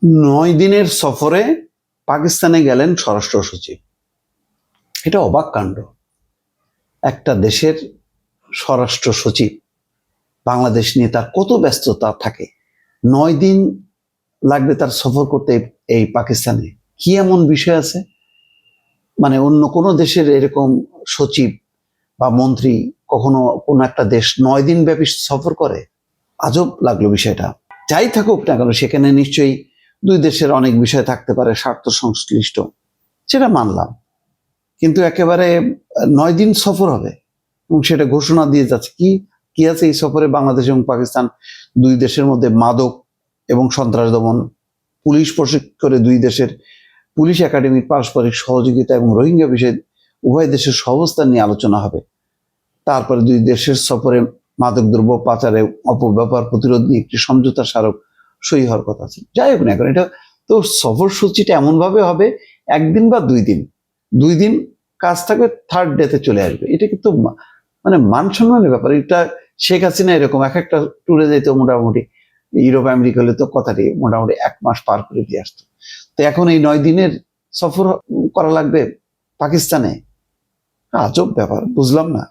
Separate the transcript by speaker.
Speaker 1: 9 দিনের সফরে পাকিস্তানে গেলেন স্বরাষ্ট্র সচিব। এটা অবাক কাণ্ড। একটা দেশের স্বরাষ্ট্র সচিব বাংলাদেশ নিয়ে তার কত ব্যস্ততা থাকে, 9 দিন লাগবে তার সফর করতে এই পাকিস্তানে। কি এমন বিষয় আছে? মানে অন্য কোনো দেশের এরকম সচিব বা মন্ত্রী কখনো কোনো একটা দেশ 9 দিন ব্যাপী সফর করে? আজব লাগলো বিষয়টা। যাই থাকুক না কেন, সেখানে নিশ্চয়ই দুই দেশের অনেক বিষয় থাকতে পারে স্বার্থ সংশ্লিষ্ট, সেটা মানলাম। কিন্তু একেবারে 9 দিন সফর হবে এবং সেটা ঘোষণা দিয়ে যাচ্ছে। কি কি আছে এই সফরে? বাংলাদেশ এবং পাকিস্তান দুই দেশের মধ্যে মাদক এবং সন্ত্রাস দমন, পুলিশ প্রশিক্ষণ করে দুই দেশের পুলিশ একাডেমির পারস্পরিক সহযোগিতা এবং রোহিঙ্গা বিষয়ে উভয় দেশের সহাবস্থান নিয়ে আলোচনা হবে। তারপরে দুই দেশের সফরে মাদকদ্রব্য পাচারে অপব্যবহার প্রতিরোধ নিয়ে একটি সমঝোতা স্মারক সই হওয়ার কথা আছে। যাই হোক না এখন, এটা তো সফর সূচিটা এমন ভাবে হবে 1 দিন বা 2 দিন, 2 দিন কাজ থাকবে, থার্ড ডেতে চলে আসবে। এটা কিন্তু মানে মান সম্মানের ব্যাপার। এটা শেখ হাসিনা এরকম এক একটা ট্যুরে যেত মোটামুটি ইউরোপ আমেরিকা হলে তো কথাটি মোটামুটি 1 মাস পার করে দিয়ে আসতো। তো এখন এই 9 দিনের সফর করা লাগবে পাকিস্তানে। আজব ব্যাপার, বুঝলাম না।